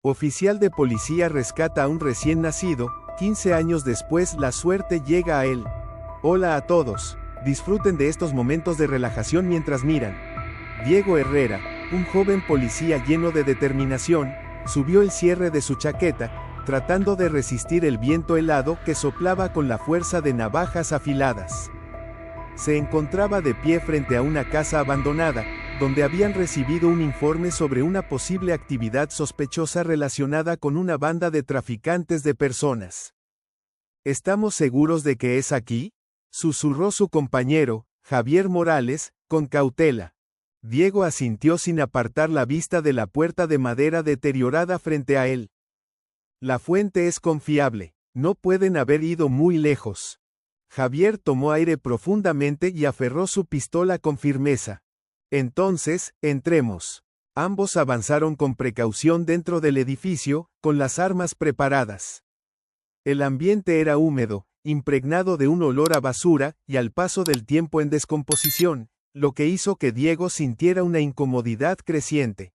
Oficial de policía rescata a un recién nacido, 15 años después la suerte llega a él. Hola a todos, disfruten de estos momentos de relajación mientras miran. Diego Herrera, un joven policía lleno de determinación, subió el cierre de su chaqueta, tratando de resistir el viento helado que soplaba con la fuerza de navajas afiladas. Se encontraba de pie frente a una casa abandonada, donde habían recibido un informe sobre una posible actividad sospechosa relacionada con una banda de traficantes de personas. ¿Estamos seguros de que es aquí?, susurró su compañero, Javier Morales, con cautela. Diego asintió sin apartar la vista de la puerta de madera deteriorada frente a él. La fuente es confiable, no pueden haber ido muy lejos. Javier tomó aire profundamente y aferró su pistola con firmeza. Entonces, entremos. Ambos avanzaron con precaución dentro del edificio, con las armas preparadas. El ambiente era húmedo, impregnado de un olor a basura, y al paso del tiempo en descomposición, lo que hizo que Diego sintiera una incomodidad creciente.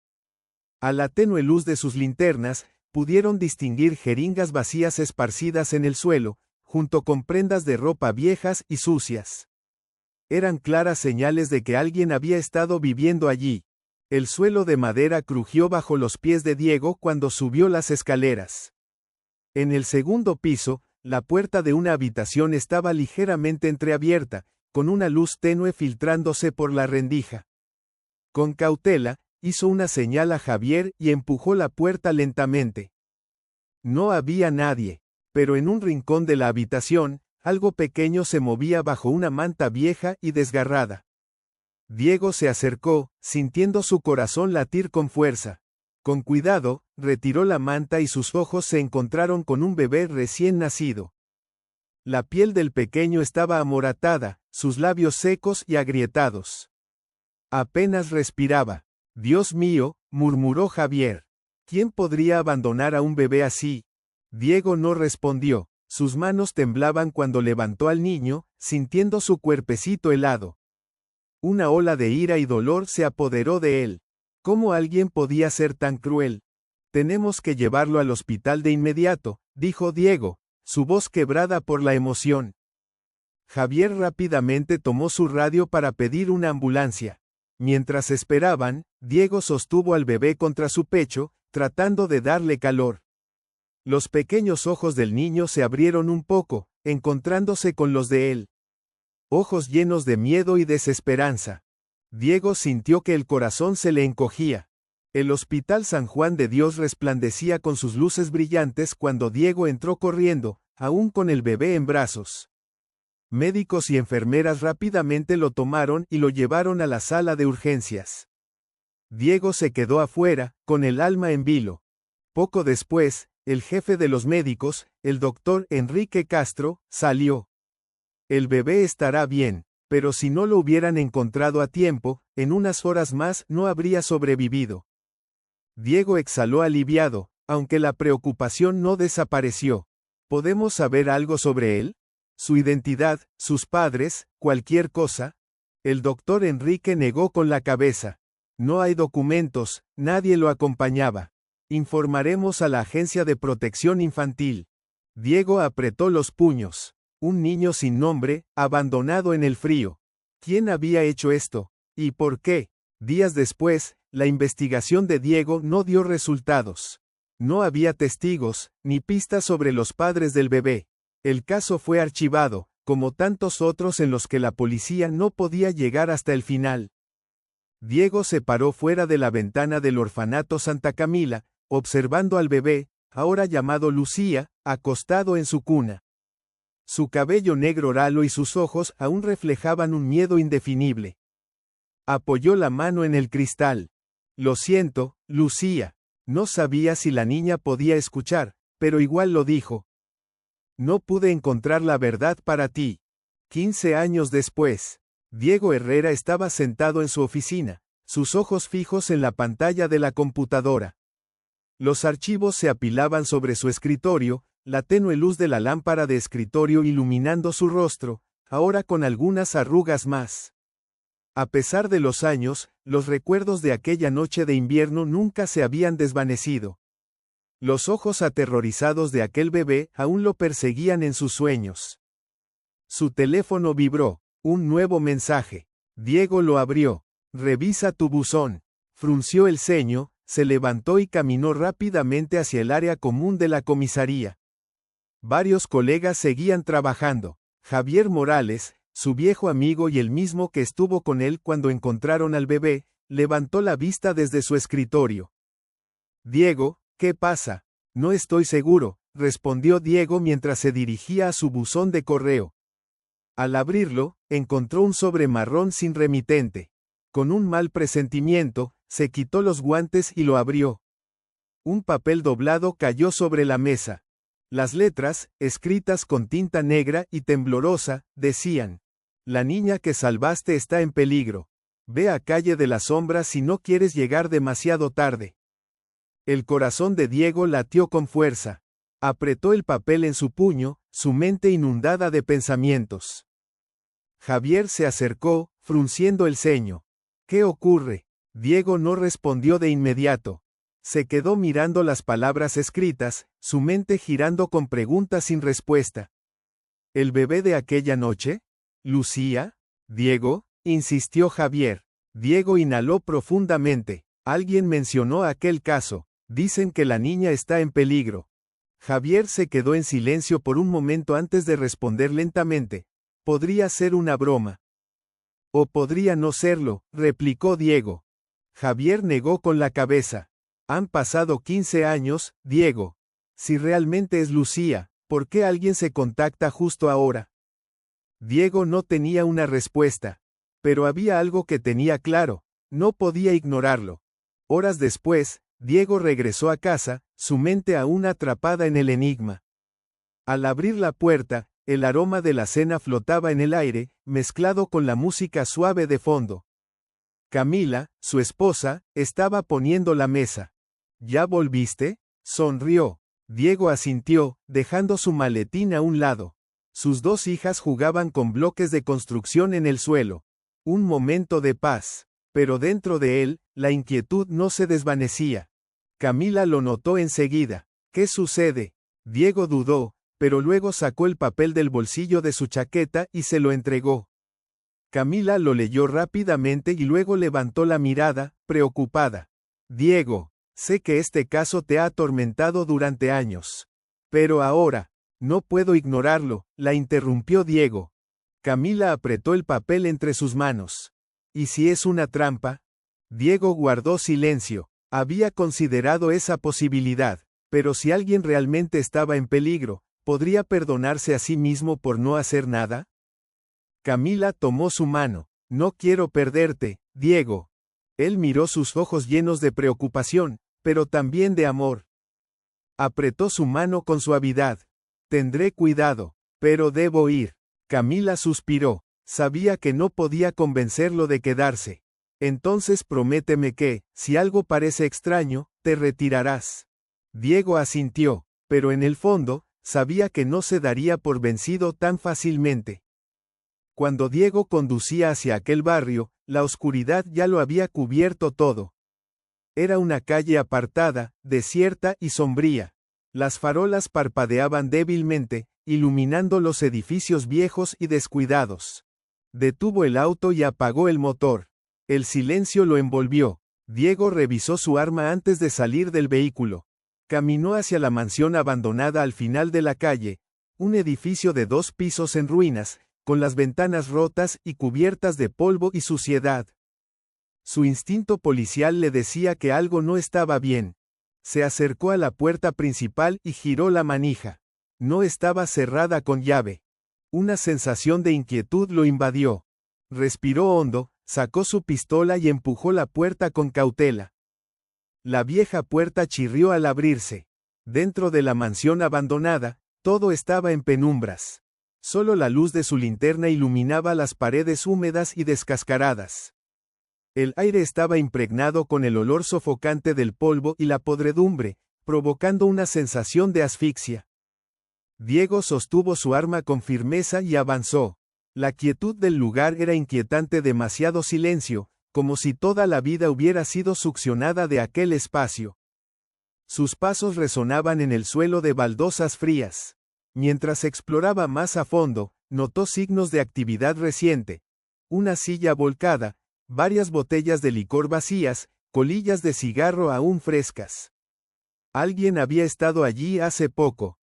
A la tenue luz de sus linternas, pudieron distinguir jeringas vacías esparcidas en el suelo, junto con prendas de ropa viejas y sucias. Eran claras señales de que alguien había estado viviendo allí. El suelo de madera crujió bajo los pies de Diego cuando subió las escaleras. En el segundo piso, la puerta de una habitación estaba ligeramente entreabierta, con una luz tenue filtrándose por la rendija. Con cautela, hizo una señal a Javier y empujó la puerta lentamente. No había nadie, pero en un rincón de la habitación, algo pequeño se movía bajo una manta vieja y desgarrada. Diego se acercó, sintiendo su corazón latir con fuerza. Con cuidado, retiró la manta y sus ojos se encontraron con un bebé recién nacido. La piel del pequeño estaba amoratada, sus labios secos y agrietados. Apenas respiraba. Dios mío, murmuró Javier. ¿Quién podría abandonar a un bebé así? Diego no respondió. Sus manos temblaban cuando levantó al niño, sintiendo su cuerpecito helado. Una ola de ira y dolor se apoderó de él. ¿Cómo alguien podía ser tan cruel? Tenemos que llevarlo al hospital de inmediato, dijo Diego, su voz quebrada por la emoción. Javier rápidamente tomó su radio para pedir una ambulancia. Mientras esperaban, Diego sostuvo al bebé contra su pecho, tratando de darle calor. Los pequeños ojos del niño se abrieron un poco, encontrándose con los de él. Ojos llenos de miedo y desesperanza. Diego sintió que el corazón se le encogía. El Hospital San Juan de Dios resplandecía con sus luces brillantes cuando Diego entró corriendo, aún con el bebé en brazos. Médicos y enfermeras rápidamente lo tomaron y lo llevaron a la sala de urgencias. Diego se quedó afuera, con el alma en vilo. Poco después, el jefe de los médicos, el doctor Enrique Castro, salió. El bebé estará bien, pero si no lo hubieran encontrado a tiempo, en unas horas más no habría sobrevivido. Diego exhaló aliviado, aunque la preocupación no desapareció. ¿Podemos saber algo sobre él? ¿Su identidad, sus padres, cualquier cosa? El doctor Enrique negó con la cabeza. No hay documentos, nadie lo acompañaba. Informaremos a la Agencia de Protección Infantil. Diego apretó los puños. Un niño sin nombre, abandonado en el frío. ¿Quién había hecho esto? ¿Y por qué? Días después, la investigación de Diego no dio resultados. No había testigos, ni pistas sobre los padres del bebé. El caso fue archivado, como tantos otros en los que la policía no podía llegar hasta el final. Diego se paró fuera de la ventana del orfanato Santa Camila, observando al bebé, ahora llamado Lucía, acostado en su cuna. Su cabello negro ralo y sus ojos aún reflejaban un miedo indefinible. Apoyó la mano en el cristal. Lo siento, Lucía. No sabía si la niña podía escuchar, pero igual lo dijo. No pude encontrar la verdad para ti. 15 años después, Diego Herrera estaba sentado en su oficina, sus ojos fijos en la pantalla de la computadora. Los archivos se apilaban sobre su escritorio, la tenue luz de la lámpara de escritorio iluminando su rostro, ahora con algunas arrugas más. A pesar de los años, los recuerdos de aquella noche de invierno nunca se habían desvanecido. Los ojos aterrorizados de aquel bebé aún lo perseguían en sus sueños. Su teléfono vibró. Un nuevo mensaje. Diego lo abrió. Revisa tu buzón. Frunció el ceño, se levantó y caminó rápidamente hacia el área común de la comisaría. Varios colegas seguían trabajando. Javier Morales, su viejo amigo y el mismo que estuvo con él cuando encontraron al bebé, levantó la vista desde su escritorio. Diego, ¿qué pasa? No estoy seguro, respondió Diego mientras se dirigía a su buzón de correo. Al abrirlo, encontró un sobre marrón sin remitente. Con un mal presentimiento, se quitó los guantes y lo abrió. Un papel doblado cayó sobre la mesa. Las letras, escritas con tinta negra y temblorosa, decían: La niña que salvaste está en peligro. Ve a Calle de las Sombras si no quieres llegar demasiado tarde. El corazón de Diego latió con fuerza. Apretó el papel en su puño, su mente inundada de pensamientos. Javier se acercó, frunciendo el ceño. ¿Qué ocurre? Diego no respondió de inmediato. Se quedó mirando las palabras escritas, su mente girando con preguntas sin respuesta. ¿El bebé de aquella noche? ¿Lucía? ¿Diego? Insistió Javier. Diego inhaló profundamente. Alguien mencionó aquel caso. Dicen que la niña está en peligro. Javier se quedó en silencio por un momento antes de responder lentamente. Podría ser una broma. O podría no serlo, replicó Diego. Javier negó con la cabeza. Han pasado 15 años, Diego. Si realmente es Lucía, ¿por qué alguien se contacta justo ahora? Diego no tenía una respuesta. Pero había algo que tenía claro. No podía ignorarlo. Horas después, Diego regresó a casa, su mente aún atrapada en el enigma. Al abrir la puerta, el aroma de la cena flotaba en el aire, mezclado con la música suave de fondo. Camila, su esposa, estaba poniendo la mesa. ¿Ya volviste? Sonrió. Diego asintió, dejando su maletín a un lado. Sus dos hijas jugaban con bloques de construcción en el suelo. Un momento de paz. Pero dentro de él, la inquietud no se desvanecía. Camila lo notó enseguida. ¿Qué sucede? Diego dudó, pero luego sacó el papel del bolsillo de su chaqueta y se lo entregó. Camila lo leyó rápidamente y luego levantó la mirada, preocupada. Diego, sé que este caso te ha atormentado durante años. Pero ahora, no puedo ignorarlo, la interrumpió Diego. Camila apretó el papel entre sus manos. ¿Y si es una trampa? Diego guardó silencio. Había considerado esa posibilidad, pero si alguien realmente estaba en peligro, ¿podría perdonarse a sí mismo por no hacer nada? Camila tomó su mano. No quiero perderte, Diego. Él miró sus ojos llenos de preocupación, pero también de amor. Apretó su mano con suavidad. Tendré cuidado, pero debo ir. Camila suspiró. Sabía que no podía convencerlo de quedarse. Entonces prométeme que, si algo parece extraño, te retirarás. Diego asintió, pero en el fondo, sabía que no se daría por vencido tan fácilmente. Cuando Diego conducía hacia aquel barrio, la oscuridad ya lo había cubierto todo. Era una calle apartada, desierta y sombría. Las farolas parpadeaban débilmente, iluminando los edificios viejos y descuidados. Detuvo el auto y apagó el motor. El silencio lo envolvió. Diego revisó su arma antes de salir del vehículo. Caminó hacia la mansión abandonada al final de la calle, un edificio de 2 pisos en ruinas, con las ventanas rotas y cubiertas de polvo y suciedad. Su instinto policial le decía que algo no estaba bien. Se acercó a la puerta principal y giró la manija. No estaba cerrada con llave. Una sensación de inquietud lo invadió. Respiró hondo, sacó su pistola y empujó la puerta con cautela. La vieja puerta chirrió al abrirse. Dentro de la mansión abandonada, todo estaba en penumbras. Solo la luz de su linterna iluminaba las paredes húmedas y descascaradas. El aire estaba impregnado con el olor sofocante del polvo y la podredumbre, provocando una sensación de asfixia. Diego sostuvo su arma con firmeza y avanzó. La quietud del lugar era inquietante, demasiado silencio, como si toda la vida hubiera sido succionada de aquel espacio. Sus pasos resonaban en el suelo de baldosas frías. Mientras exploraba más a fondo, notó signos de actividad reciente. Una silla volcada, varias botellas de licor vacías, colillas de cigarro aún frescas. Alguien había estado allí hace poco.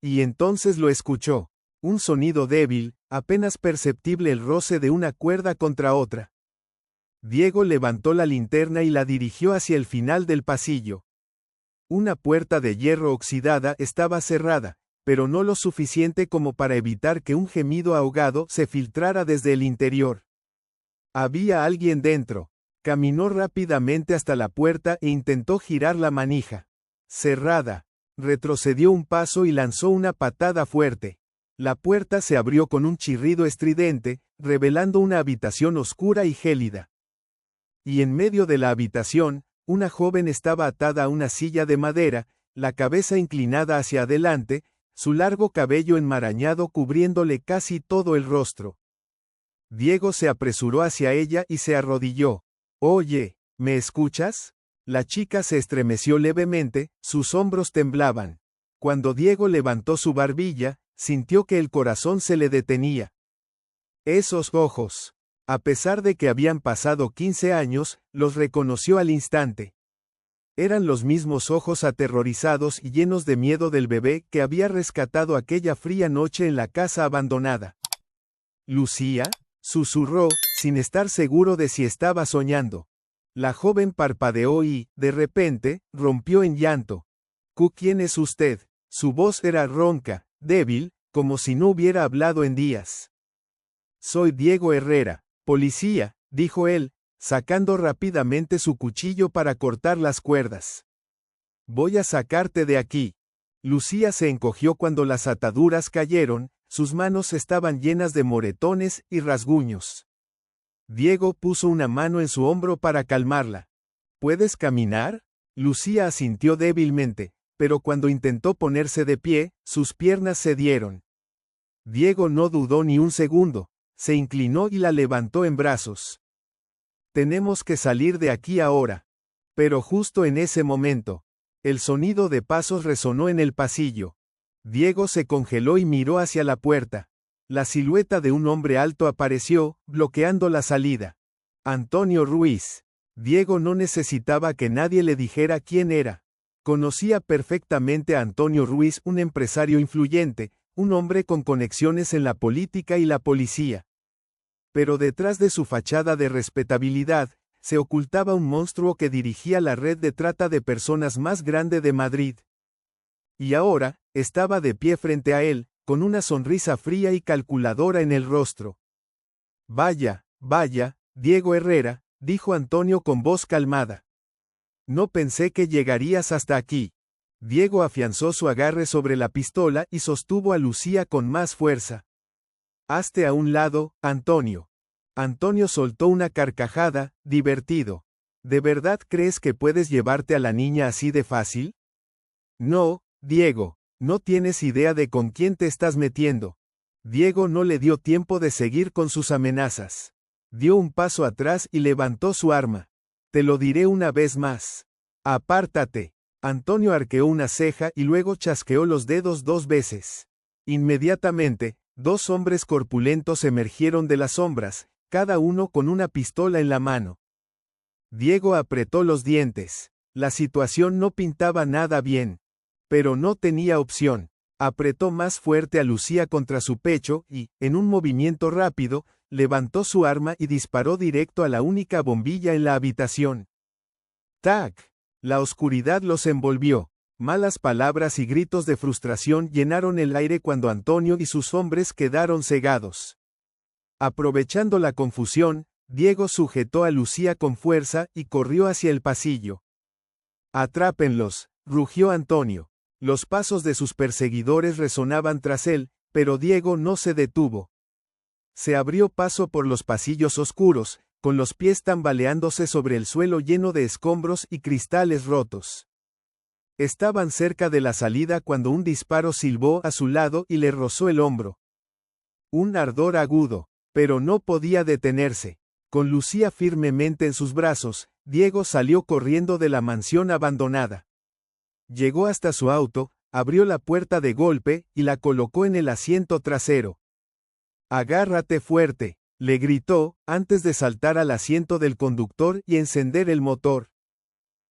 Y entonces lo escuchó. Un sonido débil, apenas perceptible, el roce de una cuerda contra otra. Diego levantó la linterna y la dirigió hacia el final del pasillo. Una puerta de hierro oxidada estaba cerrada, pero no lo suficiente como para evitar que un gemido ahogado se filtrara desde el interior. Había alguien dentro. Caminó rápidamente hasta la puerta e intentó girar la manija. Cerrada. Retrocedió un paso y lanzó una patada fuerte. La puerta se abrió con un chirrido estridente, revelando una habitación oscura y gélida. Y en medio de la habitación, una joven estaba atada a una silla de madera, la cabeza inclinada hacia adelante, su largo cabello enmarañado cubriéndole casi todo el rostro. Diego se apresuró hacia ella y se arrodilló. «Oye, ¿me escuchas?» La chica se estremeció levemente, sus hombros temblaban. Cuando Diego levantó su barbilla, sintió que el corazón se le detenía. Esos ojos. A pesar de que habían pasado 15 años, los reconoció al instante. Eran los mismos ojos aterrorizados y llenos de miedo del bebé que había rescatado aquella fría noche en la casa abandonada. «¿Lucía?», susurró, sin estar seguro de si estaba soñando. La joven parpadeó y, de repente, rompió en llanto. «¿Quién es usted?». Su voz era ronca, débil, como si no hubiera hablado en días. «Soy Diego Herrera, policía», dijo él, sacando rápidamente su cuchillo para cortar las cuerdas. «Voy a sacarte de aquí». Lucía se encogió cuando las ataduras cayeron, sus manos estaban llenas de moretones y rasguños. Diego puso una mano en su hombro para calmarla. «¿Puedes caminar?». Lucía asintió débilmente, pero cuando intentó ponerse de pie, sus piernas cedieron. Diego no dudó ni un segundo, se inclinó y la levantó en brazos. «Tenemos que salir de aquí ahora». Pero justo en ese momento, el sonido de pasos resonó en el pasillo. Diego se congeló y miró hacia la puerta. La silueta de un hombre alto apareció, bloqueando la salida. Antonio Ruiz. Diego no necesitaba que nadie le dijera quién era. Conocía perfectamente a Antonio Ruiz, un empresario influyente, un hombre con conexiones en la política y la policía. Pero detrás de su fachada de respetabilidad, se ocultaba un monstruo que dirigía la red de trata de personas más grande de Madrid. Y ahora, estaba de pie frente a él, con una sonrisa fría y calculadora en el rostro. «Vaya, vaya, Diego Herrera», dijo Antonio con voz calmada. «No pensé que llegarías hasta aquí». Diego afianzó su agarre sobre la pistola y sostuvo a Lucía con más fuerza. «Hazte a un lado, Antonio». Antonio soltó una carcajada, divertido. «¿De verdad crees que puedes llevarte a la niña así de fácil?». «No, Diego, no tienes idea de con quién te estás metiendo». Diego no le dio tiempo de seguir con sus amenazas. Dio un paso atrás y levantó su arma. «Te lo diré una vez más. Apártate». Antonio arqueó una ceja y luego chasqueó los dedos 2 veces. Inmediatamente, 2 hombres corpulentos emergieron de las sombras, cada uno con una pistola en la mano. Diego apretó los dientes. La situación no pintaba nada bien. Pero no tenía opción. Apretó más fuerte a Lucía contra su pecho y, en un movimiento rápido, levantó su arma y disparó directo a la única bombilla en la habitación. ¡Tac! La oscuridad los envolvió. Malas palabras y gritos de frustración llenaron el aire cuando Antonio y sus hombres quedaron cegados. Aprovechando la confusión, Diego sujetó a Lucía con fuerza y corrió hacia el pasillo. «Atrápenlos», rugió Antonio. Los pasos de sus perseguidores resonaban tras él, pero Diego no se detuvo. Se abrió paso por los pasillos oscuros, con los pies tambaleándose sobre el suelo lleno de escombros y cristales rotos. Estaban cerca de la salida cuando un disparo silbó a su lado y le rozó el hombro. Un ardor agudo, pero no podía detenerse. Con Lucía firmemente en sus brazos, Diego salió corriendo de la mansión abandonada. Llegó hasta su auto, abrió la puerta de golpe y la colocó en el asiento trasero. «Agárrate fuerte», le gritó, antes de saltar al asiento del conductor y encender el motor.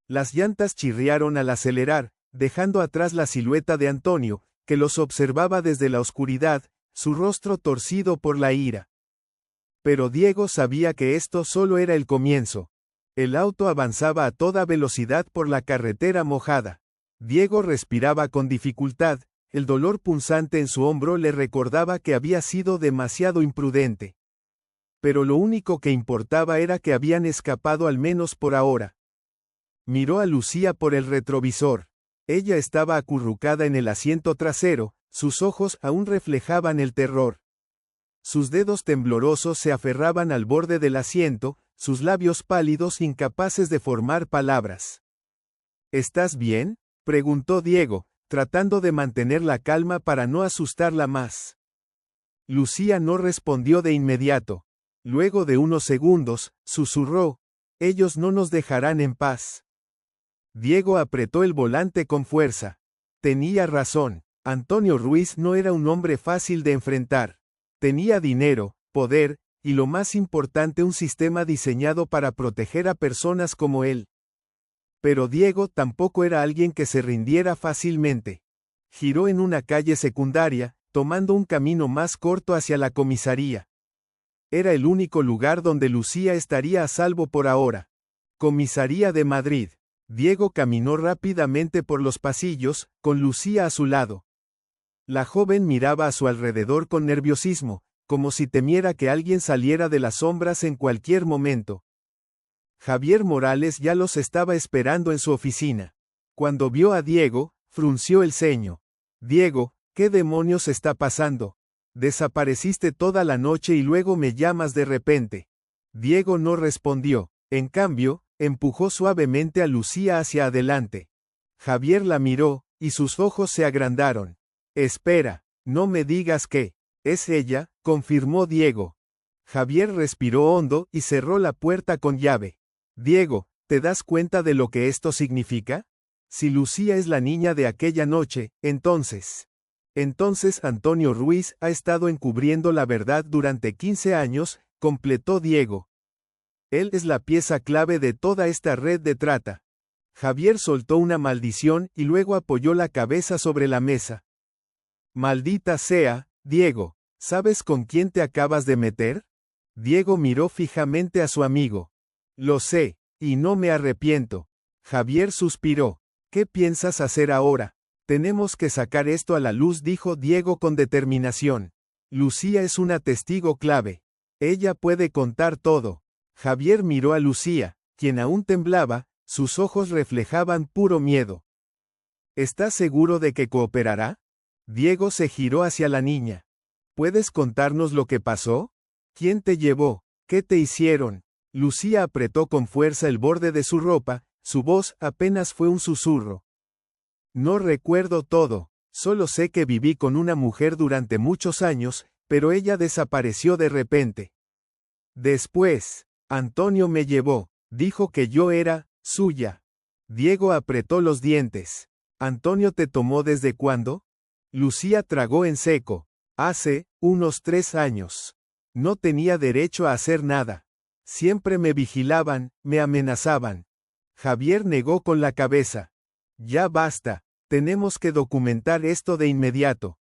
Las llantas chirriaron al acelerar, dejando atrás la silueta de Antonio, que los observaba desde la oscuridad, su rostro torcido por la ira. Pero Diego sabía que esto solo era el comienzo. El auto avanzaba a toda velocidad por la carretera mojada. Diego respiraba con dificultad, el dolor punzante en su hombro le recordaba que había sido demasiado imprudente. Pero lo único que importaba era que habían escapado al menos por ahora. Miró a Lucía por el retrovisor. Ella estaba acurrucada en el asiento trasero, sus ojos aún reflejaban el terror. Sus dedos temblorosos se aferraban al borde del asiento, sus labios pálidos incapaces de formar palabras. ¿Estás bien?, preguntó Diego, tratando de mantener la calma para no asustarla más. Lucía no respondió de inmediato. Luego de unos segundos, susurró: «Ellos no nos dejarán en paz». Diego apretó el volante con fuerza. Tenía razón. Antonio Ruiz no era un hombre fácil de enfrentar. Tenía dinero, poder, y lo más importante, un sistema diseñado para proteger a personas como él. Pero Diego tampoco era alguien que se rindiera fácilmente. Giró en una calle secundaria, tomando un camino más corto hacia la comisaría. Era el único lugar donde Lucía estaría a salvo por ahora. Comisaría de Madrid. Diego caminó rápidamente por los pasillos, con Lucía a su lado. La joven miraba a su alrededor con nerviosismo, como si temiera que alguien saliera de las sombras en cualquier momento. Javier Morales ya los estaba esperando en su oficina. Cuando vio a Diego, frunció el ceño. «Diego, ¿qué demonios está pasando? Desapareciste toda la noche y luego me llamas de repente». Diego no respondió. En cambio, empujó suavemente a Lucía hacia adelante. Javier la miró, y sus ojos se agrandaron. «Espera, no me digas que es ella», confirmó Diego. Javier respiró hondo y cerró la puerta con llave. «Diego, ¿te das cuenta de lo que esto significa? Si Lucía es la niña de aquella noche, entonces Antonio Ruiz ha estado encubriendo la verdad durante 15 años», completó Diego. «Él es la pieza clave de toda esta red de trata». Javier soltó una maldición y luego apoyó la cabeza sobre la mesa. «Maldita sea, Diego, ¿sabes con quién te acabas de meter?». Diego miró fijamente a su amigo. «Lo sé, y no me arrepiento». Javier suspiró. «¿Qué piensas hacer ahora?». «Tenemos que sacar esto a la luz», dijo Diego con determinación. «Lucía es una testigo clave. Ella puede contar todo». Javier miró a Lucía, quien aún temblaba, sus ojos reflejaban puro miedo. «¿Estás seguro de que cooperará?». Diego se giró hacia la niña. «¿Puedes contarnos lo que pasó? ¿Quién te llevó? ¿Qué te hicieron?». Lucía apretó con fuerza el borde de su ropa, su voz apenas fue un susurro. «No recuerdo todo, solo sé que viví con una mujer durante muchos años, pero ella desapareció de repente. Después, Antonio me llevó, dijo que yo era suya». Diego apretó los dientes. «¿Antonio te tomó desde cuándo?». Lucía tragó en seco. «Hace unos 3 años. No tenía derecho a hacer nada. Siempre me vigilaban, me amenazaban». Javier negó con la cabeza. «Ya basta, tenemos que documentar esto de inmediato».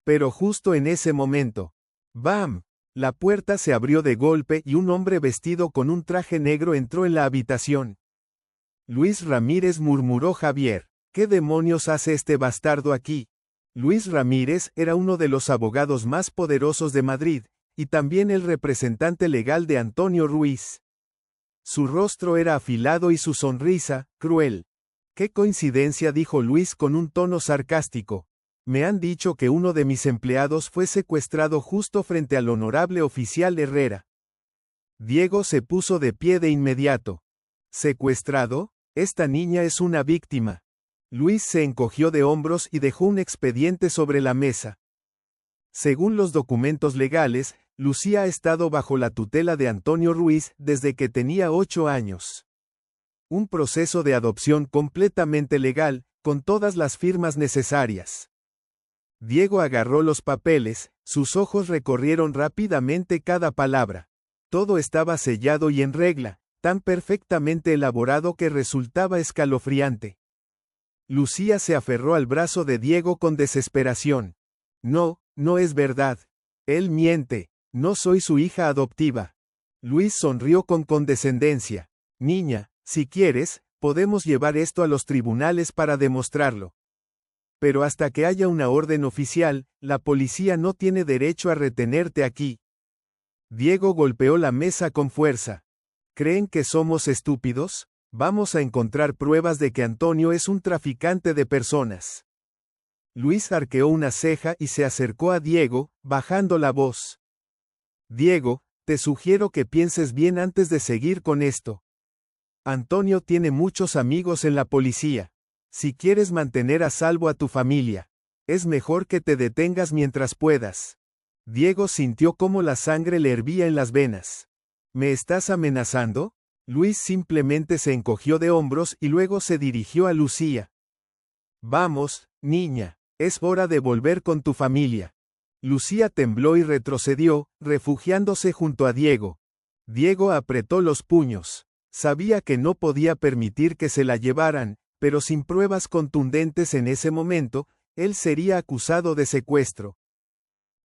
Pero justo en ese momento, ¡bam!, la puerta se abrió de golpe y un hombre vestido con un traje negro entró en la habitación. «Luis Ramírez», murmuró Javier. «¿Qué demonios hace este bastardo aquí?». Luis Ramírez era uno de los abogados más poderosos de Madrid, y también el representante legal de Antonio Ruiz. Su rostro era afilado y su sonrisa, cruel. «Qué coincidencia», dijo Luis con un tono sarcástico. «Me han dicho que uno de mis empleados fue secuestrado justo frente al honorable oficial Herrera». Diego se puso de pie de inmediato. «¿Secuestrado? Esta niña es una víctima». Luis se encogió de hombros y dejó un expediente sobre la mesa. Según los documentos legales, Lucía ha estado bajo la tutela de Antonio Ruiz desde que tenía 8 años. Un proceso de adopción completamente legal, con todas las firmas necesarias. Diego agarró los papeles, sus ojos recorrieron rápidamente cada palabra. Todo estaba sellado y en regla, tan perfectamente elaborado que resultaba escalofriante. Lucía se aferró al brazo de Diego con desesperación. No, no es verdad. Él miente, no soy su hija adoptiva. Luis sonrió con condescendencia. Niña, si quieres, podemos llevar esto a los tribunales para demostrarlo. Pero hasta que haya una orden oficial, la policía no tiene derecho a retenerte aquí. Diego golpeó la mesa con fuerza. ¿Creen que somos estúpidos? Vamos a encontrar pruebas de que Antonio es un traficante de personas. Luis arqueó una ceja y se acercó a Diego, bajando la voz. Diego, te sugiero que pienses bien antes de seguir con esto. Antonio tiene muchos amigos en la policía. Si quieres mantener a salvo a tu familia, es mejor que te detengas mientras puedas. Diego sintió cómo la sangre le hervía en las venas. ¿Me estás amenazando? Luis simplemente se encogió de hombros y luego se dirigió a Lucía. Vamos, niña, es hora de volver con tu familia. Lucía tembló y retrocedió, refugiándose junto a Diego. Diego apretó los puños. Sabía que no podía permitir que se la llevaran, pero sin pruebas contundentes en ese momento, él sería acusado de secuestro.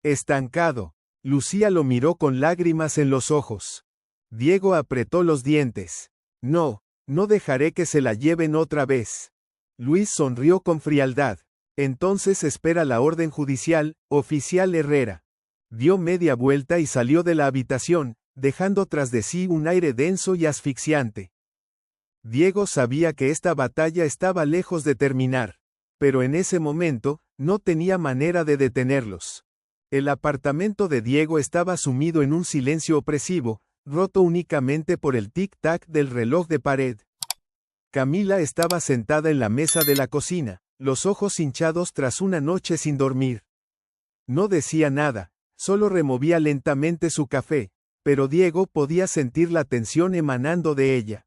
Estancado. Lucía lo miró con lágrimas en los ojos. Diego apretó los dientes. No, no dejaré que se la lleven otra vez. Luis sonrió con frialdad. Entonces espera la orden judicial, oficial Herrera. Dio media vuelta y salió de la habitación, dejando tras de sí un aire denso y asfixiante. Diego sabía que esta batalla estaba lejos de terminar, pero en ese momento, no tenía manera de detenerlos. El apartamento de Diego estaba sumido en un silencio opresivo, roto únicamente por el tic-tac del reloj de pared. Camila estaba sentada en la mesa de la cocina, los ojos hinchados tras una noche sin dormir. No decía nada, solo removía lentamente su café, pero Diego podía sentir la tensión emanando de ella.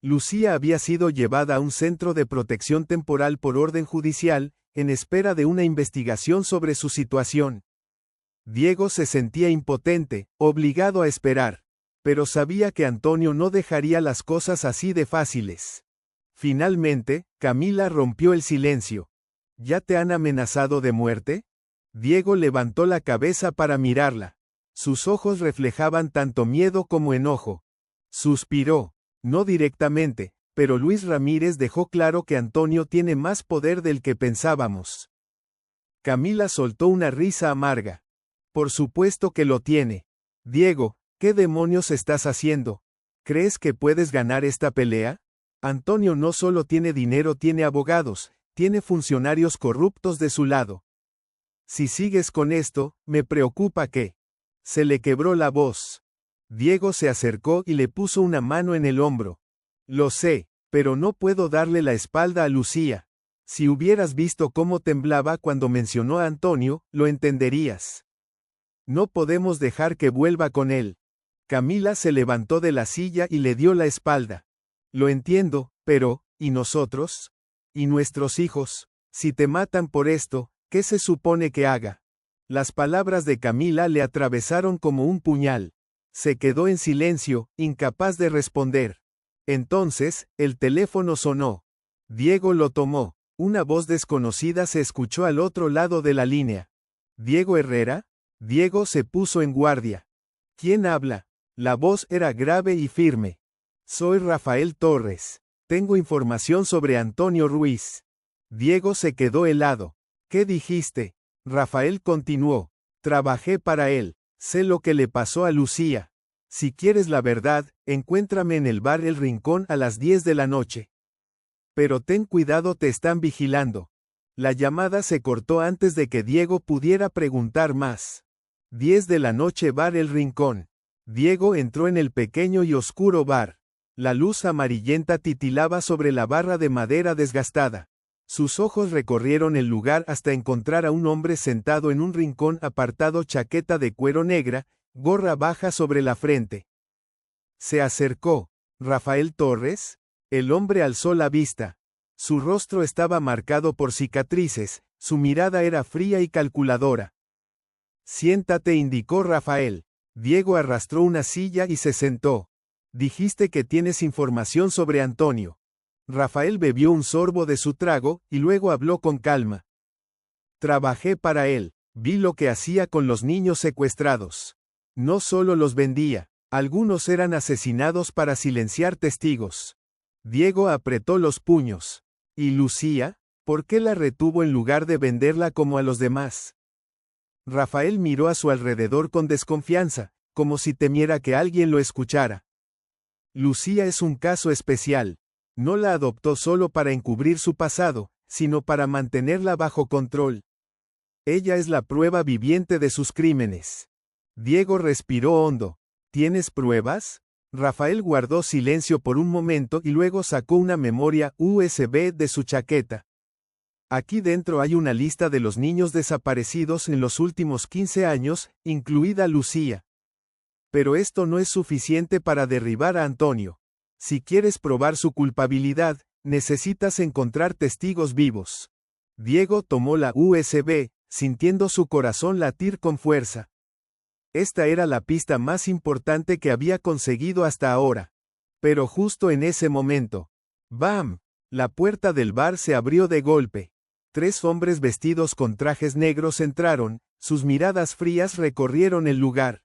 Lucía había sido llevada a un centro de protección temporal por orden judicial, en espera de una investigación sobre su situación. Diego se sentía impotente, obligado a esperar, pero sabía que Antonio no dejaría las cosas así de fáciles. Finalmente, Camila rompió el silencio. ¿Ya te han amenazado de muerte? Diego levantó la cabeza para mirarla. Sus ojos reflejaban tanto miedo como enojo. Suspiró. No directamente, pero Luis Ramírez dejó claro que Antonio tiene más poder del que pensábamos. Camila soltó una risa amarga. Por supuesto que lo tiene. Diego, ¿qué demonios estás haciendo? ¿Crees que puedes ganar esta pelea? Antonio no solo tiene dinero, tiene abogados, tiene funcionarios corruptos de su lado. Si sigues con esto, me preocupa que... Se le quebró la voz. Diego se acercó y le puso una mano en el hombro. Lo sé, pero no puedo darle la espalda a Lucía. Si hubieras visto cómo temblaba cuando mencionó a Antonio, lo entenderías. No podemos dejar que vuelva con él. Camila se levantó de la silla y le dio la espalda. Lo entiendo, pero, ¿y nosotros? ¿Y nuestros hijos? Si te matan por esto, ¿qué se supone que haga? Las palabras de Camila le atravesaron como un puñal. Se quedó en silencio, incapaz de responder. Entonces, el teléfono sonó. Diego lo tomó. Una voz desconocida se escuchó al otro lado de la línea. ¿Diego Herrera? Diego se puso en guardia. ¿Quién habla? La voz era grave y firme. Soy Rafael Torres. Tengo información sobre Antonio Ruiz. Diego se quedó helado. ¿Qué dijiste? Rafael continuó. Trabajé para él. Sé lo que le pasó a Lucía. Si quieres la verdad, encuéntrame en el bar El Rincón a las 10 de la noche. Pero ten cuidado, te están vigilando. La llamada se cortó antes de que Diego pudiera preguntar más. 10 de la noche, bar El Rincón. Diego entró en el pequeño y oscuro bar. La luz amarillenta titilaba sobre la barra de madera desgastada. Sus ojos recorrieron el lugar hasta encontrar a un hombre sentado en un rincón apartado, chaqueta de cuero negra, gorra baja sobre la frente. Se acercó. ¿Rafael Torres? El hombre alzó la vista. Su rostro estaba marcado por cicatrices, su mirada era fría y calculadora. Siéntate, indicó Rafael. Diego arrastró una silla y se sentó. Dijiste que tienes información sobre Antonio. Rafael bebió un sorbo de su trago, y luego habló con calma. Trabajé para él, vi lo que hacía con los niños secuestrados. No solo los vendía, algunos eran asesinados para silenciar testigos. Diego apretó los puños. ¿Y Lucía? ¿Por qué la retuvo en lugar de venderla como a los demás? Rafael miró a su alrededor con desconfianza, como si temiera que alguien lo escuchara. Lucía es un caso especial. No la adoptó solo para encubrir su pasado, sino para mantenerla bajo control. Ella es la prueba viviente de sus crímenes. Diego respiró hondo. ¿Tienes pruebas? Rafael guardó silencio por un momento y luego sacó una memoria USB de su chaqueta. Aquí dentro hay una lista de los niños desaparecidos en los últimos 15 años, incluida Lucía. Pero esto no es suficiente para derribar a Antonio. Si quieres probar su culpabilidad, necesitas encontrar testigos vivos. Diego tomó la USB, sintiendo su corazón latir con fuerza. Esta era la pista más importante que había conseguido hasta ahora. Pero justo en ese momento, ¡bam!, la puerta del bar se abrió de golpe. 3 hombres vestidos con trajes negros entraron, sus miradas frías recorrieron el lugar.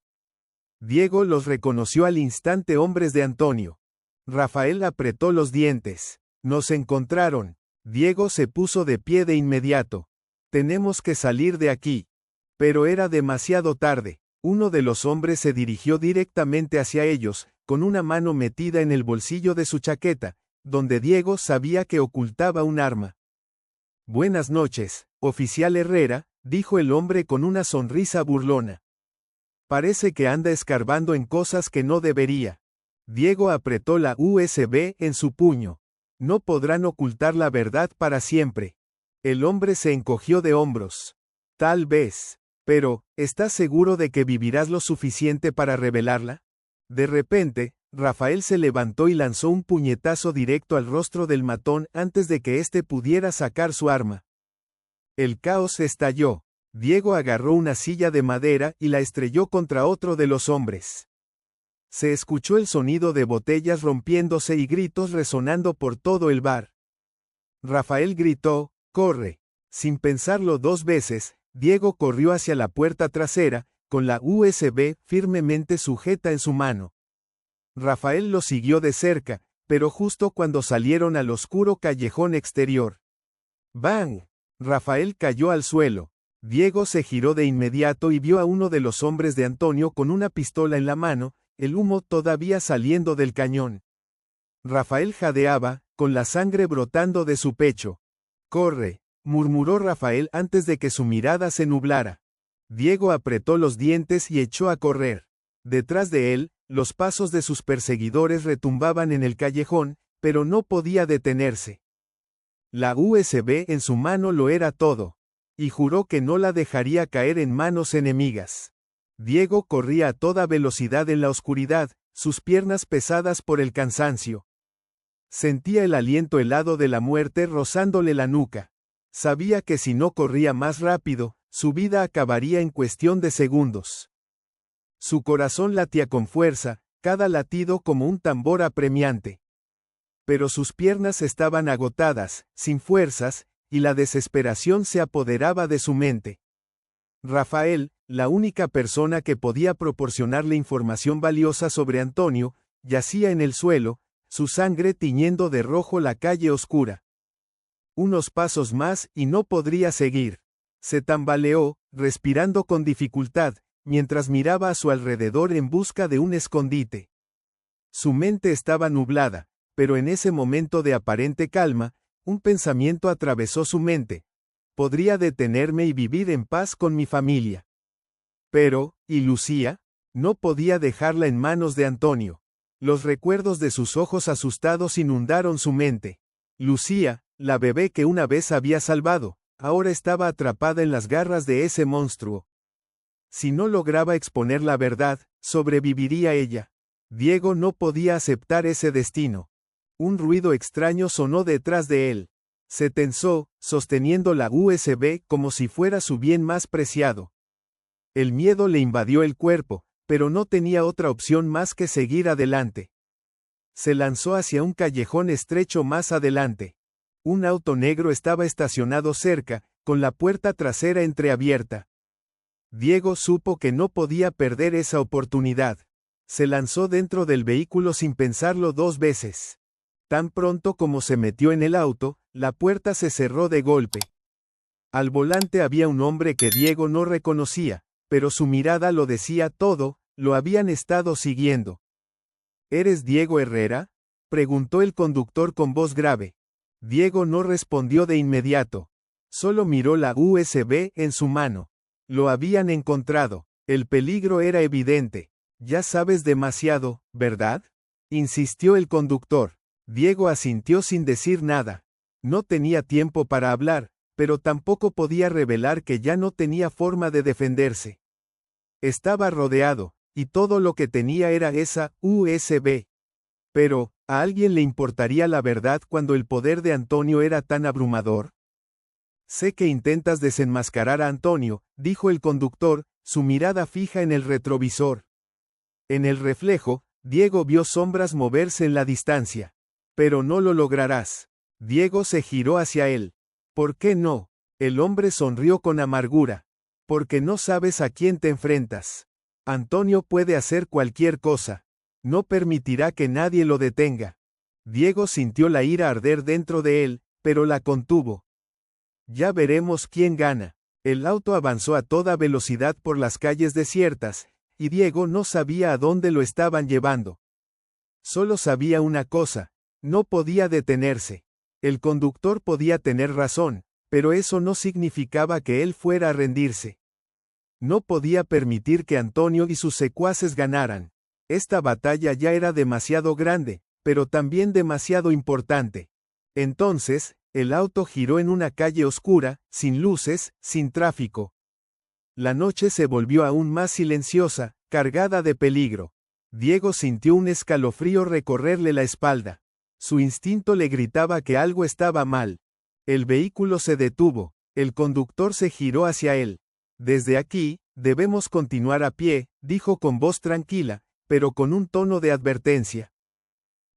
Diego los reconoció al instante, hombres de Antonio. Rafael apretó los dientes. Nos encontraron. Diego se puso de pie de inmediato. Tenemos que salir de aquí. Pero era demasiado tarde. Uno de los hombres se dirigió directamente hacia ellos, con una mano metida en el bolsillo de su chaqueta, donde Diego sabía que ocultaba un arma. Buenas noches, oficial Herrera, dijo el hombre con una sonrisa burlona. Parece que anda escarbando en cosas que no debería. Diego apretó la USB en su puño. No podrán ocultar la verdad para siempre. El hombre se encogió de hombros. Tal vez. Pero, ¿estás seguro de que vivirás lo suficiente para revelarla? De repente, Rafael se levantó y lanzó un puñetazo directo al rostro del matón antes de que éste pudiera sacar su arma. El caos estalló. Diego agarró una silla de madera y la estrelló contra otro de los hombres. Se escuchó el sonido de botellas rompiéndose y gritos resonando por todo el bar. Rafael gritó, ¡corre! Sin pensarlo 2 veces, Diego corrió hacia la puerta trasera, con la USB firmemente sujeta en su mano. Rafael lo siguió de cerca, pero justo cuando salieron al oscuro callejón exterior. ¡Bang! Rafael cayó al suelo. Diego se giró de inmediato y vio a uno de los hombres de Antonio con una pistola en la mano, el humo todavía saliendo del cañón. Rafael jadeaba, con la sangre brotando de su pecho. ¡Corre!, murmuró Rafael antes de que su mirada se nublara. Diego apretó los dientes y echó a correr. Detrás de él, los pasos de sus perseguidores retumbaban en el callejón, pero no podía detenerse. La USB en su mano lo era todo. Y juró que no la dejaría caer en manos enemigas. Diego corría a toda velocidad en la oscuridad, sus piernas pesadas por el cansancio. Sentía el aliento helado de la muerte rozándole la nuca. Sabía que si no corría más rápido, su vida acabaría en cuestión de segundos. Su corazón latía con fuerza, cada latido como un tambor apremiante. Pero sus piernas estaban agotadas, sin fuerzas, y la desesperación se apoderaba de su mente. Rafael, la única persona que podía proporcionarle información valiosa sobre Antonio, yacía en el suelo, su sangre tiñendo de rojo la calle oscura. Unos pasos más y no podría seguir. Se tambaleó, respirando con dificultad, mientras miraba a su alrededor en busca de un escondite. Su mente estaba nublada, pero en ese momento de aparente calma, un pensamiento atravesó su mente. Podría detenerme y vivir en paz con mi familia. Pero, ¿y Lucía? No podía dejarla en manos de Antonio. Los recuerdos de sus ojos asustados inundaron su mente. Lucía, la bebé que una vez había salvado, ahora estaba atrapada en las garras de ese monstruo. Si no lograba exponer la verdad, sobreviviría ella. Diego no podía aceptar ese destino. Un ruido extraño sonó detrás de él. Se tensó, sosteniendo la USB como si fuera su bien más preciado. El miedo le invadió el cuerpo, pero no tenía otra opción más que seguir adelante. Se lanzó hacia un callejón estrecho más adelante. Un auto negro estaba estacionado cerca, con la puerta trasera entreabierta. Diego supo que no podía perder esa oportunidad. Se lanzó dentro del vehículo sin pensarlo 2 veces. Tan pronto como se metió en el auto, la puerta se cerró de golpe. Al volante había un hombre que Diego no reconocía, pero su mirada lo decía todo, lo habían estado siguiendo. ¿Eres Diego Herrera?, preguntó el conductor con voz grave. Diego no respondió de inmediato. Solo miró la USB en su mano. Lo habían encontrado. El peligro era evidente. Ya sabes demasiado, ¿verdad?, insistió el conductor. Diego asintió sin decir nada. No tenía tiempo para hablar, pero tampoco podía revelar que ya no tenía forma de defenderse. Estaba rodeado, y todo lo que tenía era esa USB. Pero, ¿a alguien le importaría la verdad cuando el poder de Antonio era tan abrumador? Sé que intentas desenmascarar a Antonio, dijo el conductor, su mirada fija en el retrovisor. En el reflejo, Diego vio sombras moverse en la distancia. Pero no lo lograrás. Diego se giró hacia él. ¿Por qué no? El hombre sonrió con amargura. Porque no sabes a quién te enfrentas. Antonio puede hacer cualquier cosa. No permitirá que nadie lo detenga. Diego sintió la ira arder dentro de él, pero la contuvo. Ya veremos quién gana. El auto avanzó a toda velocidad por las calles desiertas, y Diego no sabía a dónde lo estaban llevando. Solo sabía una cosa: no podía detenerse. El conductor podía tener razón, pero eso no significaba que él fuera a rendirse. No podía permitir que Antonio y sus secuaces ganaran. Esta batalla ya era demasiado grande, pero también demasiado importante. Entonces, el auto giró en una calle oscura, sin luces, sin tráfico. La noche se volvió aún más silenciosa, cargada de peligro. Diego sintió un escalofrío recorrerle la espalda. Su instinto le gritaba que algo estaba mal. El vehículo se detuvo. El conductor se giró hacia él. Desde aquí, debemos continuar a pie, dijo con voz tranquila, pero con un tono de advertencia.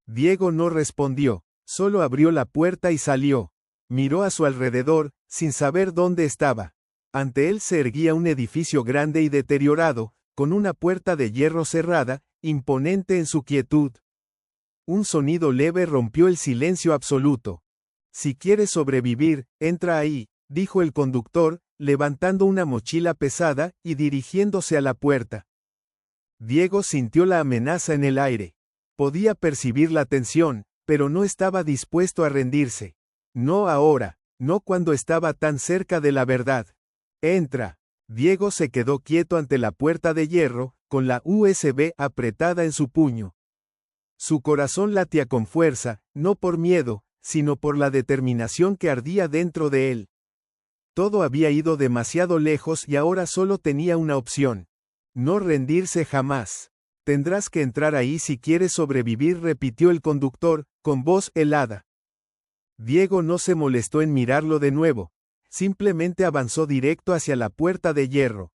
Diego no respondió, solo abrió la puerta y salió. Miró a su alrededor, sin saber dónde estaba. Ante él se erguía un edificio grande y deteriorado, con una puerta de hierro cerrada, imponente en su quietud. Un sonido leve rompió el silencio absoluto. Si quieres sobrevivir, entra ahí, dijo el conductor, levantando una mochila pesada y dirigiéndose a la puerta. Diego sintió la amenaza en el aire. Podía percibir la tensión, pero no estaba dispuesto a rendirse. No ahora, no cuando estaba tan cerca de la verdad. Entra. Diego se quedó quieto ante la puerta de hierro, con la USB apretada en su puño. Su corazón latía con fuerza, no por miedo, sino por la determinación que ardía dentro de él. Todo había ido demasiado lejos y ahora solo tenía una opción. No rendirse jamás. Tendrás que entrar ahí si quieres sobrevivir, repitió el conductor, con voz helada. Diego no se molestó en mirarlo de nuevo. Simplemente avanzó directo hacia la puerta de hierro.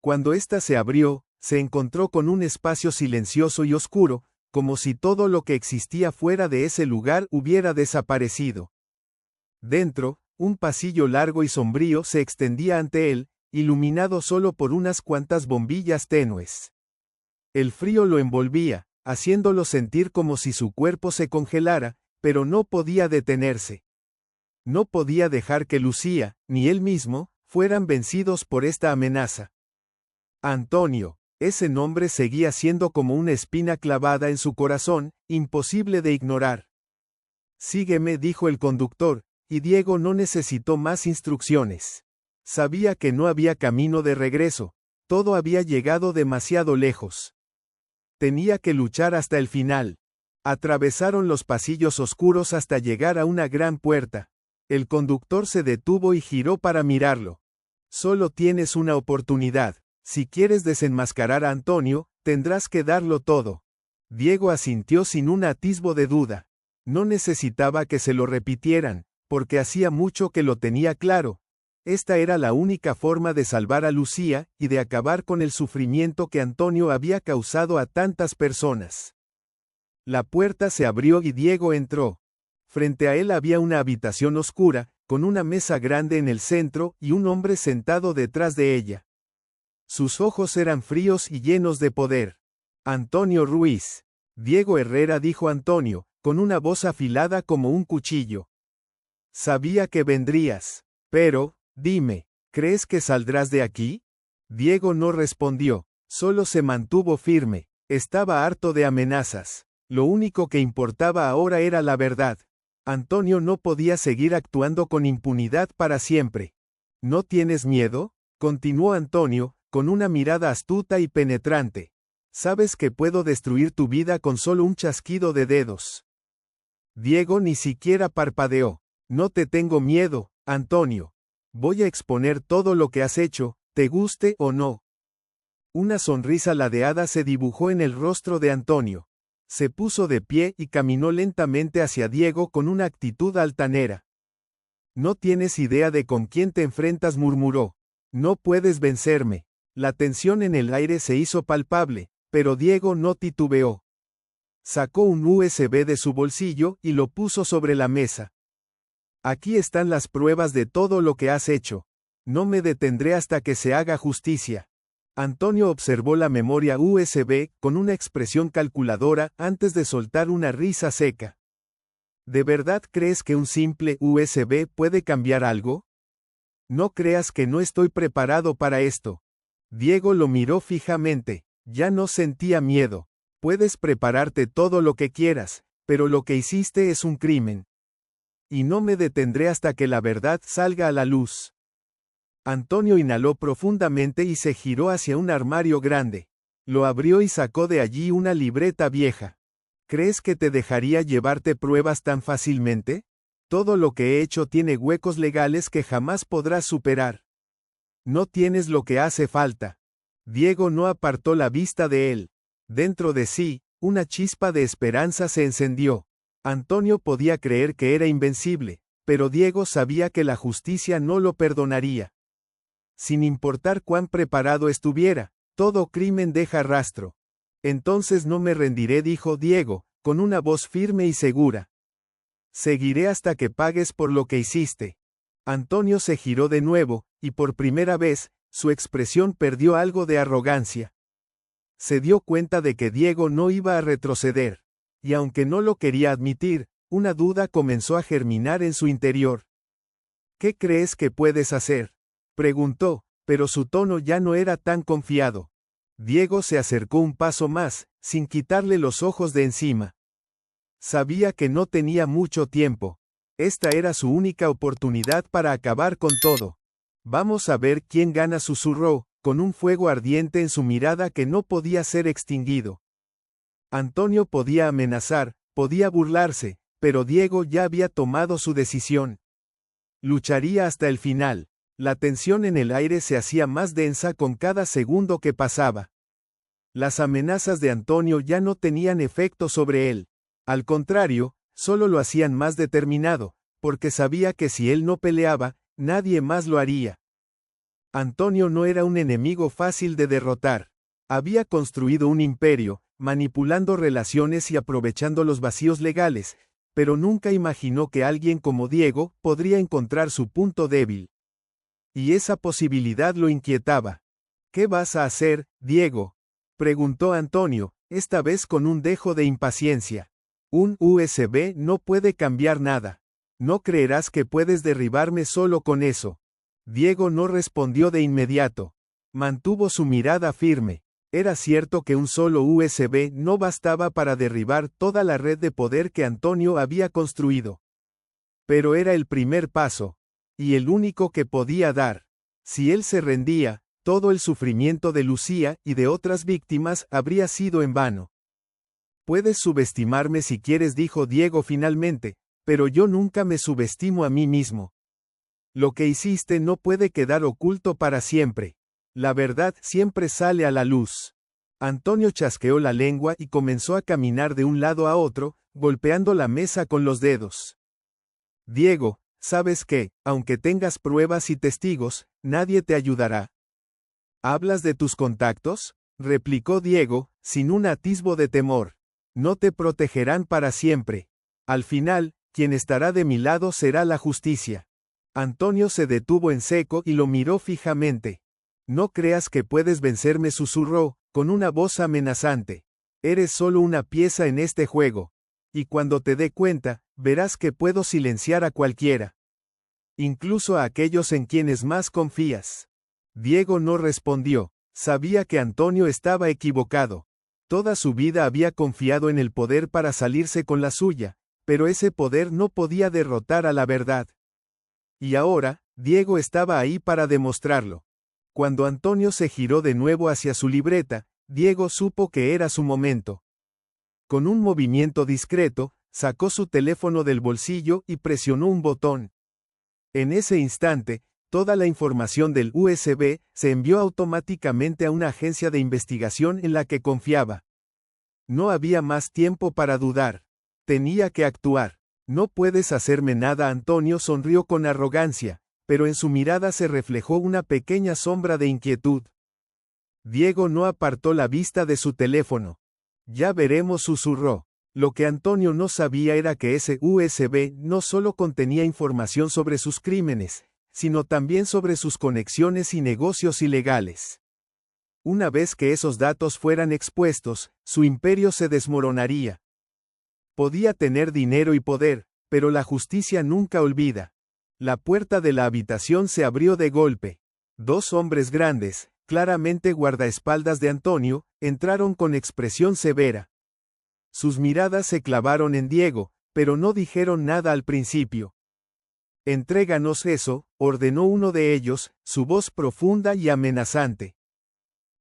Cuando ésta se abrió, se encontró con un espacio silencioso y oscuro, como si todo lo que existía fuera de ese lugar hubiera desaparecido. Dentro, un pasillo largo y sombrío se extendía ante él, iluminado solo por unas cuantas bombillas tenues. El frío lo envolvía, haciéndolo sentir como si su cuerpo se congelara, pero no podía detenerse. No podía dejar que Lucía, ni él mismo, fueran vencidos por esta amenaza. Antonio, ese nombre seguía siendo como una espina clavada en su corazón, imposible de ignorar. Sígueme, dijo el conductor, y Diego no necesitó más instrucciones. Sabía que no había camino de regreso, todo había llegado demasiado lejos. Tenía que luchar hasta el final. Atravesaron los pasillos oscuros hasta llegar a una gran puerta. El conductor se detuvo y giró para mirarlo. Solo tienes una oportunidad. Si quieres desenmascarar a Antonio, tendrás que darlo todo. Diego asintió sin un atisbo de duda. No necesitaba que se lo repitieran, porque hacía mucho que lo tenía claro. Esta era la única forma de salvar a Lucía y de acabar con el sufrimiento que Antonio había causado a tantas personas. La puerta se abrió y Diego entró. Frente a él había una habitación oscura, con una mesa grande en el centro y un hombre sentado detrás de ella. Sus ojos eran fríos y llenos de poder. Antonio Ruiz. Diego Herrera, dijo Antonio, con una voz afilada como un cuchillo. Sabía que vendrías. Pero, dime, ¿crees que saldrás de aquí? Diego no respondió, solo se mantuvo firme. Estaba harto de amenazas. Lo único que importaba ahora era la verdad. Antonio no podía seguir actuando con impunidad para siempre. ¿No tienes miedo?, continuó Antonio, con una mirada astuta y penetrante. Sabes que puedo destruir tu vida con solo un chasquido de dedos. Diego ni siquiera parpadeó. No te tengo miedo, Antonio. Voy a exponer todo lo que has hecho, te guste o no. Una sonrisa ladeada se dibujó en el rostro de Antonio. Se puso de pie y caminó lentamente hacia Diego con una actitud altanera. No tienes idea de con quién te enfrentas, murmuró. No puedes vencerme. La tensión en el aire se hizo palpable, pero Diego no titubeó. Sacó un USB de su bolsillo y lo puso sobre la mesa. Aquí están las pruebas de todo lo que has hecho. No me detendré hasta que se haga justicia. Antonio observó la memoria USB con una expresión calculadora antes de soltar una risa seca. ¿De verdad crees que un simple USB puede cambiar algo? No creas que no estoy preparado para esto. Diego lo miró fijamente. Ya no sentía miedo. Puedes prepararte todo lo que quieras, pero lo que hiciste es un crimen. Y no me detendré hasta que la verdad salga a la luz. Antonio inhaló profundamente y se giró hacia un armario grande. Lo abrió y sacó de allí una libreta vieja. ¿Crees que te dejaría llevarte pruebas tan fácilmente? Todo lo que he hecho tiene huecos legales que jamás podrás superar. No tienes lo que hace falta. Diego no apartó la vista de él. Dentro de sí, una chispa de esperanza se encendió. Antonio podía creer que era invencible, pero Diego sabía que la justicia no lo perdonaría. Sin importar cuán preparado estuviera, todo crimen deja rastro. Entonces no me rendiré, dijo Diego, con una voz firme y segura. Seguiré hasta que pagues por lo que hiciste. Antonio se giró de nuevo, y por primera vez, su expresión perdió algo de arrogancia. Se dio cuenta de que Diego no iba a retroceder, y aunque no lo quería admitir, una duda comenzó a germinar en su interior. ¿Qué crees que puedes hacer?, preguntó, pero su tono ya no era tan confiado. Diego se acercó un paso más, sin quitarle los ojos de encima. Sabía que no tenía mucho tiempo. Esta era su única oportunidad para acabar con todo. Vamos a ver quién gana, susurró, con un fuego ardiente en su mirada que no podía ser extinguido. Antonio podía amenazar, podía burlarse, pero Diego ya había tomado su decisión. Lucharía hasta el final. La tensión en el aire se hacía más densa con cada segundo que pasaba. Las amenazas de Antonio ya no tenían efecto sobre él. Al contrario, solo lo hacían más determinado, porque sabía que si él no peleaba, nadie más lo haría. Antonio no era un enemigo fácil de derrotar. Había construido un imperio, manipulando relaciones y aprovechando los vacíos legales, pero nunca imaginó que alguien como Diego podría encontrar su punto débil. Y esa posibilidad lo inquietaba. ¿Qué vas a hacer, Diego?, preguntó Antonio, esta vez con un dejo de impaciencia. Un USB no puede cambiar nada. No creerás que puedes derribarme solo con eso. Diego no respondió de inmediato. Mantuvo su mirada firme. Era cierto que un solo USB no bastaba para derribar toda la red de poder que Antonio había construido. Pero era el primer paso. Y el único que podía dar. Si él se rendía, todo el sufrimiento de Lucía y de otras víctimas habría sido en vano. Puedes subestimarme si quieres, dijo Diego finalmente, pero yo nunca me subestimo a mí mismo. Lo que hiciste no puede quedar oculto para siempre. La verdad siempre sale a la luz. Antonio chasqueó la lengua y comenzó a caminar de un lado a otro, golpeando la mesa con los dedos. Diego, sabes que, aunque tengas pruebas y testigos, nadie te ayudará. ¿Hablas de tus contactos?, replicó Diego, sin un atisbo de temor. No te protegerán para siempre. Al final, quien estará de mi lado será la justicia. Antonio se detuvo en seco y lo miró fijamente. No creas que puedes vencerme, susurró, con una voz amenazante. Eres solo una pieza en este juego. Y cuando te dé cuenta, verás que puedo silenciar a cualquiera. Incluso a aquellos en quienes más confías. Diego no respondió. Sabía que Antonio estaba equivocado. Toda su vida había confiado en el poder para salirse con la suya, pero ese poder no podía derrotar a la verdad. Y ahora, Diego estaba ahí para demostrarlo. Cuando Antonio se giró de nuevo hacia su libreta, Diego supo que era su momento. Con un movimiento discreto, sacó su teléfono del bolsillo y presionó un botón. En ese instante, toda la información del USB se envió automáticamente a una agencia de investigación en la que confiaba. No había más tiempo para dudar. Tenía que actuar. No puedes hacerme nada. Antonio sonrió con arrogancia, pero en su mirada se reflejó una pequeña sombra de inquietud. Diego no apartó la vista de su teléfono. Ya veremos, susurró. Lo que Antonio no sabía era que ese USB no solo contenía información sobre sus crímenes, sino también sobre sus conexiones y negocios ilegales. Una vez que esos datos fueran expuestos, su imperio se desmoronaría. Podía tener dinero y poder, pero la justicia nunca olvida. La puerta de la habitación se abrió de golpe. Dos hombres grandes, claramente guardaespaldas de Antonio, entraron con expresión severa. Sus miradas se clavaron en Diego, pero no dijeron nada al principio. «Entréganos eso», ordenó uno de ellos, su voz profunda y amenazante.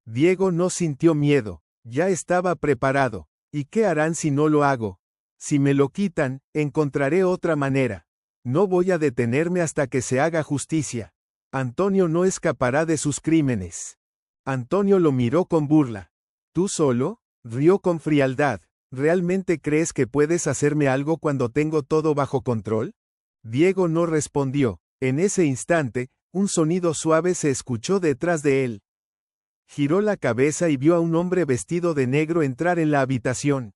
Diego no sintió miedo, ya estaba preparado. ¿Y qué harán si no lo hago? Si me lo quitan, encontraré otra manera. No voy a detenerme hasta que se haga justicia. Antonio no escapará de sus crímenes. Antonio lo miró con burla. ¿Tú solo?, rió con frialdad. ¿Realmente crees que puedes hacerme algo cuando tengo todo bajo control? Diego no respondió. En ese instante, un sonido suave se escuchó detrás de él. Giró la cabeza y vio a un hombre vestido de negro entrar en la habitación.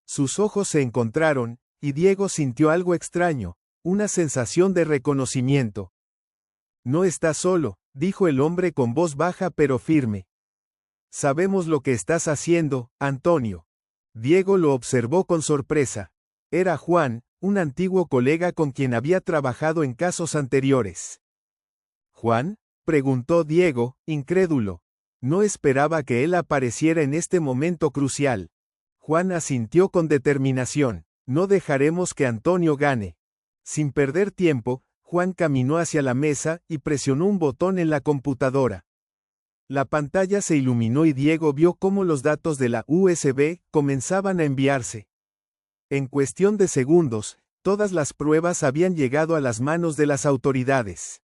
Sus ojos se encontraron, y Diego sintió algo extraño, una sensación de reconocimiento. No estás solo, dijo el hombre con voz baja pero firme. Sabemos lo que estás haciendo, Antonio. Diego lo observó con sorpresa. Era Juan, un antiguo colega con quien había trabajado en casos anteriores. ¿Juan?, preguntó Diego, incrédulo. No esperaba que él apareciera en este momento crucial. Juan asintió con determinación. No dejaremos que Antonio gane. Sin perder tiempo, Juan caminó hacia la mesa y presionó un botón en la computadora. La pantalla se iluminó y Diego vio cómo los datos de la USB comenzaban a enviarse. En cuestión de segundos, todas las pruebas habían llegado a las manos de las autoridades.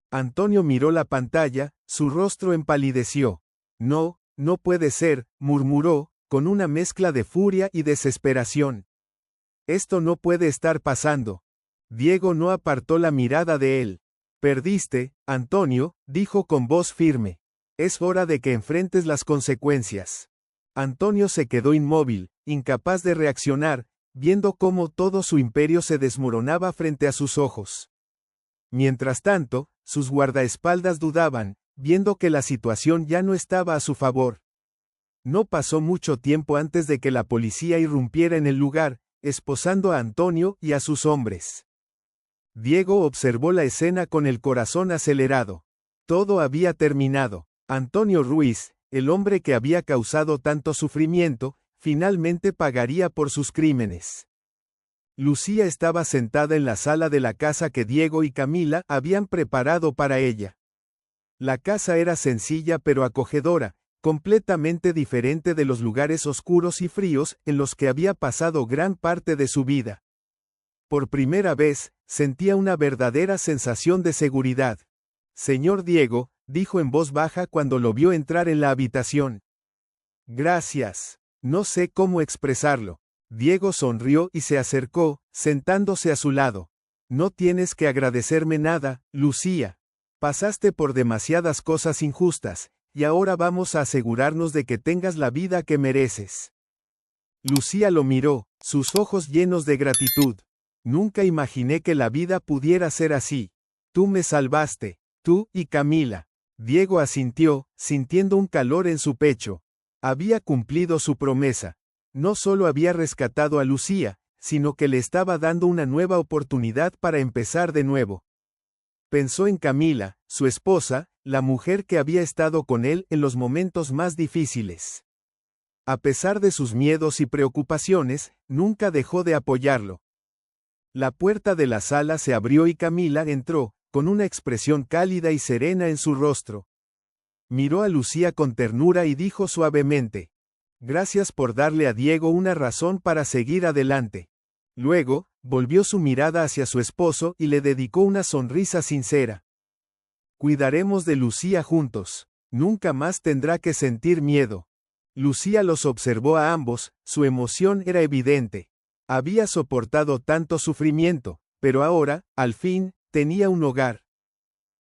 Antonio miró la pantalla, su rostro empalideció. No, no puede ser, murmuró, con una mezcla de furia y desesperación. Esto no puede estar pasando. Diego no apartó la mirada de él. Perdiste, Antonio, dijo con voz firme. Es hora de que enfrentes las consecuencias. Antonio se quedó inmóvil, incapaz de reaccionar, viendo cómo todo su imperio se desmoronaba frente a sus ojos. Mientras tanto, sus guardaespaldas dudaban, viendo que la situación ya no estaba a su favor. No pasó mucho tiempo antes de que la policía irrumpiera en el lugar, esposando a Antonio y a sus hombres. Diego observó la escena con el corazón acelerado. Todo había terminado. Antonio Ruiz, el hombre que había causado tanto sufrimiento, finalmente pagaría por sus crímenes. Lucía estaba sentada en la sala de la casa que Diego y Camila habían preparado para ella. La casa era sencilla pero acogedora, completamente diferente de los lugares oscuros y fríos en los que había pasado gran parte de su vida. Por primera vez, sentía una verdadera sensación de seguridad. «Señor Diego», dijo en voz baja cuando lo vio entrar en la habitación. «Gracias. No sé cómo expresarlo». Diego sonrió y se acercó, sentándose a su lado. No tienes que agradecerme nada, Lucía. Pasaste por demasiadas cosas injustas, y ahora vamos a asegurarnos de que tengas la vida que mereces. Lucía lo miró, sus ojos llenos de gratitud. Nunca imaginé que la vida pudiera ser así. Tú me salvaste, tú y Camila. Diego asintió, sintiendo un calor en su pecho. Había cumplido su promesa. No solo había rescatado a Lucía, sino que le estaba dando una nueva oportunidad para empezar de nuevo. Pensó en Camila, su esposa, la mujer que había estado con él en los momentos más difíciles. A pesar de sus miedos y preocupaciones, nunca dejó de apoyarlo. La puerta de la sala se abrió y Camila entró, con una expresión cálida y serena en su rostro. Miró a Lucía con ternura y dijo suavemente: «Gracias por darle a Diego una razón para seguir adelante». Luego, volvió su mirada hacia su esposo y le dedicó una sonrisa sincera. «Cuidaremos de Lucía juntos. Nunca más tendrá que sentir miedo». Lucía los observó a ambos, su emoción era evidente. Había soportado tanto sufrimiento, pero ahora, al fin, tenía un hogar.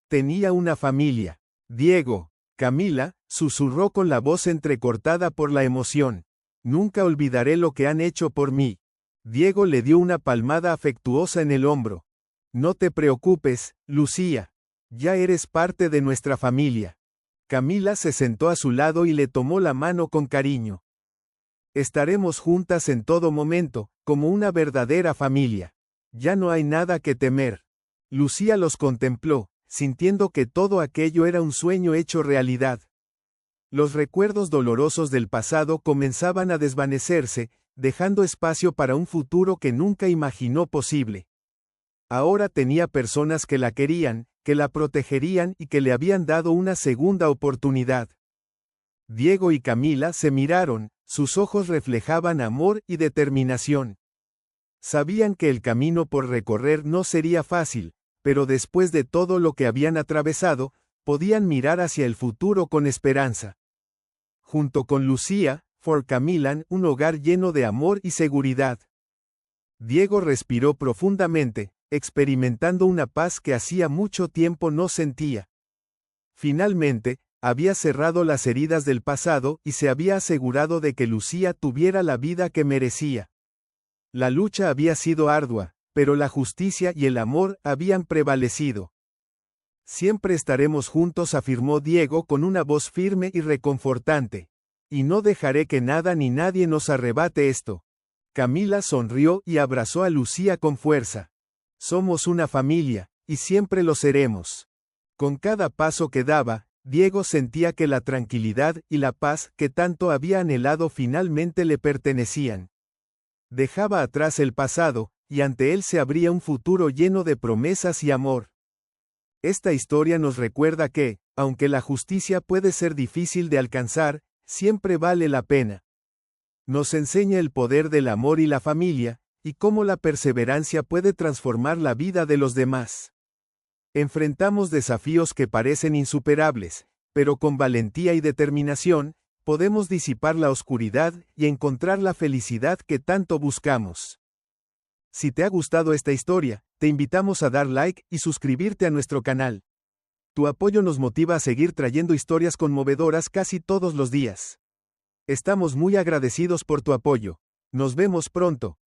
Tenía una familia. «Diego», Camila, susurró con la voz entrecortada por la emoción. «Nunca olvidaré lo que han hecho por mí». Diego le dio una palmada afectuosa en el hombro. «No te preocupes, Lucía. Ya eres parte de nuestra familia». Camila se sentó a su lado y le tomó la mano con cariño. «Estaremos juntas en todo momento, como una verdadera familia. Ya no hay nada que temer». Lucía los contempló, sintiendo que todo aquello era un sueño hecho realidad. Los recuerdos dolorosos del pasado comenzaban a desvanecerse, dejando espacio para un futuro que nunca imaginó posible. Ahora tenía personas que la querían, que la protegerían y que le habían dado una segunda oportunidad. Diego y Camila se miraron, sus ojos reflejaban amor y determinación. Sabían que el camino por recorrer no sería fácil, pero después de todo lo que habían atravesado, podían mirar hacia el futuro con esperanza. Junto con Lucía, forjamilan un hogar lleno de amor y seguridad. Diego respiró profundamente, experimentando una paz que hacía mucho tiempo no sentía. Finalmente, había cerrado las heridas del pasado y se había asegurado de que Lucía tuviera la vida que merecía. La lucha había sido ardua, pero la justicia y el amor habían prevalecido. «Siempre estaremos juntos», afirmó Diego con una voz firme y reconfortante. «Y no dejaré que nada ni nadie nos arrebate esto». Camila sonrió y abrazó a Lucía con fuerza. «Somos una familia, y siempre lo seremos». Con cada paso que daba, Diego sentía que la tranquilidad y la paz que tanto había anhelado finalmente le pertenecían. Dejaba atrás el pasado, y ante él se abría un futuro lleno de promesas y amor. Esta historia nos recuerda que, aunque la justicia puede ser difícil de alcanzar, siempre vale la pena. Nos enseña el poder del amor y la familia, y cómo la perseverancia puede transformar la vida de los demás. Enfrentamos desafíos que parecen insuperables, pero con valentía y determinación, podemos disipar la oscuridad y encontrar la felicidad que tanto buscamos. Si te ha gustado esta historia, te invitamos a dar like y suscribirte a nuestro canal. Tu apoyo nos motiva a seguir trayendo historias conmovedoras casi todos los días. Estamos muy agradecidos por tu apoyo. Nos vemos pronto.